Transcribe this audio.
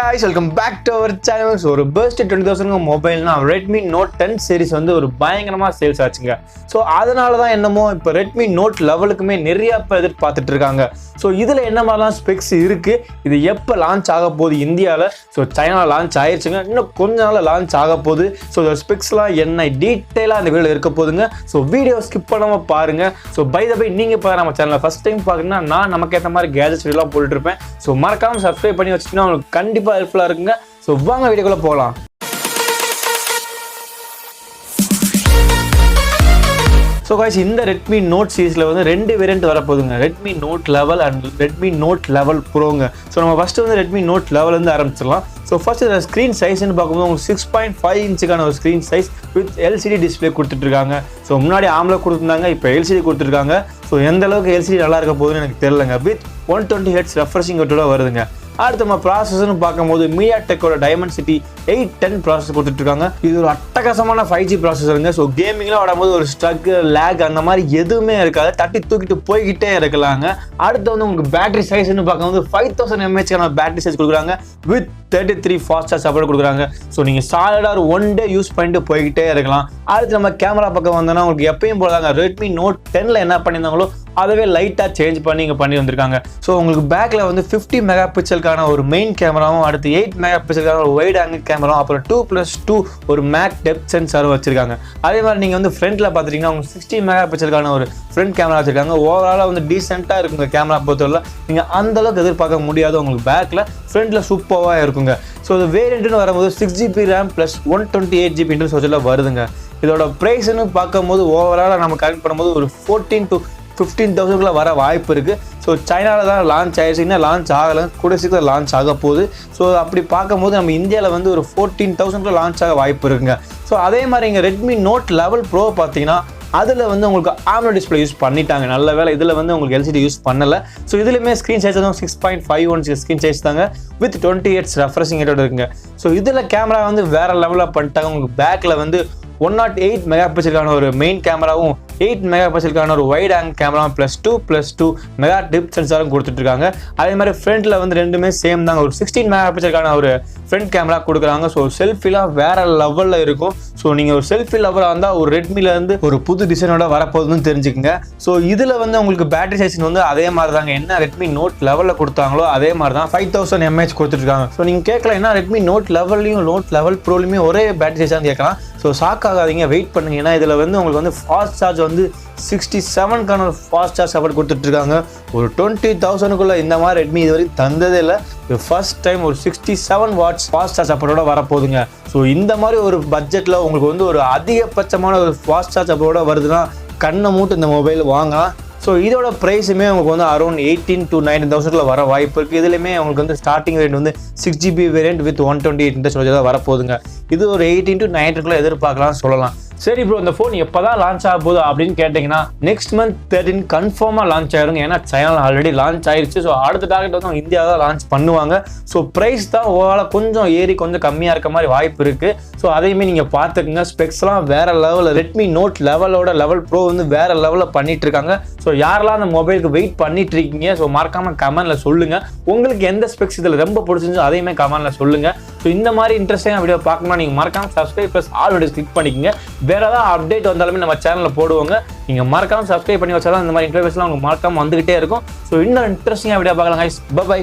guys, welcome back to our channel. So ஒரு burst 20000 மொபைல்னா Redmi Note 10 series வந்து ஒரு பயங்கரமா சேல்ஸ் ஆச்சுங்க. ஸோ அதனால தான் என்னமோ இப்போ Redmi Note லெவலுக்குமே நிறைய பேர் எதிர்பார்த்துட்டு இருக்காங்க. ஸோ இதில் என்ன மாதிரிலாம் ஸ்பெக்ஸ் இருக்கு, இது எப்போ லான்ச் ஆக போகுது இந்தியாவில், ஸோ சைனாவில் லான்ச் ஆயிடுச்சுங்க, இன்னும் கொஞ்ச நாள் லான்ச் ஆக போகுது. ஸோ இந்த ஸ்பெக்ஸ்லாம் என்ன டீட்டெயிலாக அந்த வீடியோவில் இருக்க போகுதுங்க. ஸோ வீடியோ ஸ்கிப் பண்ணாமல் பாருங்க. ஸோ பை த பை நீங்கள் இப்போ நம்ம சேனலில் ஃபஸ்ட் டைம் பார்க்குறீங்கன்னா நான் நமக்கு ஏற்ற மாதிரி கேஜெட்ஸ் வீடியோலாம் போட்டுருப்பேன். ஸோ மறக்காமல் சப்ஸ்கிரைப் பண்ணி வச்சுட்டீங்கன்னா உங்களுக்கு கண்டிப்பாக ஹெல்ப்ஃபுல்லாக இருக்குங்க. ஸோ வாங்க வீடியோக்குள்ளே போகலாம். ஸோ guys, இந்த Redmi Note சீரீஸில் வந்து ரெண்டு வேரியன்ட் வரப்போகுதுங்க. Redmi Note eleven and Redmi Note eleven ப்ரோங்க. ஸோ நம்ம ஃபஸ்ட்டு வந்து Redmi Note லெவல்லேருந்து ஆரம்பிச்சிடலாம். ஸோ ஃபர்ஸ்ட் இதில் ஸ்க்ரீன் சைஸ்ன்னு பார்க்கும்போது உங்களுக்கு 6.5 இன்ச்சுக்கான ஒரு screen size with LCD display கொடுத்துட்ருக்காங்க. ஸோ முன்னாடி AMOLED கொடுத்துருந்தாங்க, இப்போ LCD கொடுத்துருக்காங்க. ஸோ எந்த அளவுக்கு LCD நல்லா இருக்க போகுதுன்னு எனக்கு தெரியலங்க. வித் 120 Hz ரெஃப்ரெஷிங் ரேட்டோட வருதுங்க. அடுத்து நம்ம ப்ராசஸர்னு பார்க்கும்போது MediaTekோட Dimensity 810 ப்ராசஸர் கொடுத்துட்ருக்காங்க. இது ஒரு அட்டகாசமான 5G ப்ராசஸருங்க. ஸோ கேமிங்லாம் விடும்போது ஒரு ஸ்ட்ரக் லேக் அந்த மாதிரி எதுவுமே இருக்காது, தட்டி தூக்கிட்டு போய்கிட்டே இருக்கலாங்க. அடுத்து வந்து உங்களுக்கு பேட்டரி சைஸ்ன்னு பார்க்கும்போது 5000 mAh பேட்டரி சைஸ் கொடுக்குறாங்க வித் 33 ஃபாஸ்ட் சார்ஜ் சப்போர்ட் கொடுக்குறாங்க. ஸோ நீங்கள் சாலிடாக ஒரு 1 டே யூஸ் பண்ணிட்டு போய்கிட்டே இருக்கலாம். அடுத்து நம்ம கேமரா பக்கம் வந்தோன்னா உங்களுக்கு எப்பயும் போலதாங்க Redmi Note 10ல் என்ன பண்ணியிருந்தாங்களோ அதவே லைட்டாக சேஞ்ச் பண்ணி இங்கே பண்ணி வந்திருக்காங்க. ஸோ உங்களுக்கு பேக்கில் வந்து 50 மெகா பிக்சலுக்கான ஒரு மெயின் கேமராவும், அடுத்து 8 மெகா பிக்சலுக்கான ஒரு வைட் ஆங்கிள் கேமராவும், அப்புறம் 2+2 ஒரு மேக் டெப்த் சென்சாரும் வச்சிருக்காங்க. அதே மாதிரி நீங்கள் வந்து ஃப்ரண்ட்டில் பார்த்துட்டிங்கன்னா உங்களுக்கு 60 மெகா பிக்சலுக்கான ஒரு ஃப்ரண்ட் கேமரா வச்சிருக்காங்க. ஓவராலாக வந்து டீசெண்டாக இருக்குங்க கேமரா பொறுத்தவரை. நீங்கள் அந்தளவுக்கு எதிர்பார்க்க முடியாது. உங்களுக்கு பேக்கில் ஃப்ரண்ட்டில் சூப்பராக இருக்குங்க. ஸோ இது வேரியண்ட்டுன்னு வரும்போது 6GB RAM plus 128GB internal ஸ்டோரேஜில் வருதுங்க. இதோட ப்ரைஸ்ன்னு பார்க்கும்போது ஓவராலாக நம்ம கனெக்ட் பண்ணும்போது ஒரு 14,000 to 15,000 வர வாய்ப்பு இருக்குது. ஸோ சைனாவில் தான் லான்ச் ஆயிடுச்சு, இன்னும் லான்ச் ஆகலை, கூட சீக்கிரம் லான்ச் ஆக போகுது. ஸோ அப்படி பார்க்கும்போது நம்ம இந்தியாவில் வந்து ஒரு 14,000 லான்ச் ஆக வாய்ப்பு இருக்குங்க. ஸோ அதே மாதிரி இங்கே Redmi Note லெவல் ப்ரோ பார்த்தீங்கன்னா அதில் வந்து உங்களுக்கு AMOLED டிஸ்பிளே யூஸ் பண்ணிட்டாங்க. நல்ல வேலை இதில் வந்து உங்களுக்கு LCD யூஸ் பண்ணலை. ஸோ இதுலையுமே ஸ்க்ரீன் சைஸ் வந்து 6.51 ஸ்க்ரீன் சைஸ் தாங்க வித் 20 Hz ரெஃப்ரெஷிங் ரேட்டோட இருக்குங்க. ஸோ இதில் கேமரா வந்து வேறு லெவலாக பண்ணிட்டாங்க. உங்களுக்கு பேக்கில் வந்து 108 மெகா பிக்சலுக்கான ஒரு மெயின் கேமராவும், 8 மெகா பிக்சலுக்கான ஒரு வைட் ஆங்கிள் கேமராவும் ப்ளஸ் 2+2 மெகா டெப்த் சென்சாரும் கொடுத்துட்ருக்காங்க. அதே மாதிரி ஃப்ரண்ட்டில் வந்து ரெண்டுமே சேம் தாங்க. ஒரு 16 மெகா பிக்சலுக்கான ஒரு ஃப்ரண்ட் கேமரா கொடுக்குறாங்க. ஸோ செல்ஃபிலாம் வேறு லெவலில் இருக்கும். ஸோ நீங்கள் ஒரு செல்ஃபி லெவலாக இருந்தால் ஒரு ரெட்மிலேருந்து ஒரு புது டிசைனோட வரப்போகுதுன்னு தெரிஞ்சுக்கங்க. ஸோ இதில் வந்து உங்களுக்கு பேட்டரி சைஸ் வந்து அதே மாதிரி தாங்க, என்ன Redmi Note லெவலில் கொடுத்தாங்களோ அதே மாதிரி தான் 5000 mAh கொடுத்துட்ருக்காங்க. ஸோ நீங்கள் கேட்கலாம் என்ன Redmi Note லெவல்லையும் Note லெவல் ப்ரோலையுமே ஒரே பேட்டரி சைஸாக கேட்கலாம். ஸோ ஷாக் ஆகாதீங்க, வெயிட் பண்ணுங்க. ஏன்னா இதில் வந்து உங்களுக்கு வந்து ஃபாஸ்ட் சார்ஜ் வந்து 67க்கான ஒரு ஃபாஸ்ட் சார்ஜ் சப்போர்ட் கொடுத்துட்ருக்காங்க. ஒரு 20,000 இந்த மாதிரி Redmi இது வரைக்கும் தந்ததே இல்லை. ஃபர்ஸ்ட் டைம் ஒரு 67 வாட்ஸ் ஃபாஸ்ட் சார்ஜ் சப்போர்ட்டோட வரப்போகுதுங்க. ஸோ இந்த மாதிரி ஒரு பட்ஜெட்டில் உங்களுக்கு வந்து ஒரு அதிகபட்சமான ஒரு ஃபாஸ்ட் சார்ஜ் சப்போர்ட்டோட வருதுன்னா கண்ணை மூட்டு இந்த மொபைல் வாங்கலாம். ஸோ இதோட ப்ரைஸுமே உங்களுக்கு வந்து அரௌண்ட் 18,000 to 19,000 வர வாய்ப்பு இருக்குது. இதுலேயுமே உங்களுக்கு வந்து ஸ்டார்டிங் வேரியன்ட் வந்து 6GB variant with 128 internal storage தான் வரப்போகுதுங்க. இது ஒரு 18 to 19 எதிர்பார்க்கலாம் சொல்லலாம். சரி ப்ரோ, இந்த ஃபோன் எப்போ தான் லான்ச் ஆக போகுது அப்படின்னு கேட்டிங்கன்னா நெக்ஸ்ட் மந்த் 13 கன்ஃபார்மாக லான்ச் ஆகிருங்க. ஏன்னா சைனாவில் ஆல்ரெடி லான்ச் ஆயிடுச்சு. ஸோ அடுத்த டார்கெட் வந்து இந்தியா தான் லான்ச் பண்ணுவாங்க. ஸோ ப்ரைஸ் தான் ஓவராலாக கொஞ்சம் ஏறி கொஞ்சம் கம்மியாக இருக்க மாதிரி வாய்ப்பு இருக்குது. ஸோ அதையுமே நீங்கள் பார்த்துக்குங்க. ஸ்பெக்ஸ்லாம் வேறு லெவலில் Redmi Note லெவலோட லெவல் ப்ரோ வந்து வேறு லெவலில் பண்ணிட்டு இருக்காங்க. ஸோ யாரெல்லாம் அந்த மொபைலுக்கு வெயிட் பண்ணிட்டு இருக்கீங்க, ஸோ மறக்காமல் கமெண்ட்டில் சொல்லுங்கள். உங்களுக்கு எந்த ஸ்பெக்ஸ் இதில் ரொம்ப பிடிச்சிருந்தோ அதையுமே கமெண்ட்டில் சொல்லுங்கள். ஸோ இந்த மாதிரி இன்ட்ரெஸ்டிங்காக வீடியோ பார்க்கணும்னா நீங்கள் மறக்காமல் subscribe plus all videos click பண்ணிக்கோங்க. வேறு ஏதாவது அப்டேட் வந்தாலுமே நம்ம சேனலில் போடுவோங்க. நீங்கள் மறக்காமல் சப்ஸ்கிரைப் பண்ணி வச்சாலும் இந்த மாதிரி இன்ஃபர்மேஷன்லாம் உங்களுக்கு மறக்காமல் வந்துகிட்டே இருக்கும். ஸோ இன்னும் இன்ட்ரெஸ்டிங்காக வீடியோ பார்க்கலாம். பை.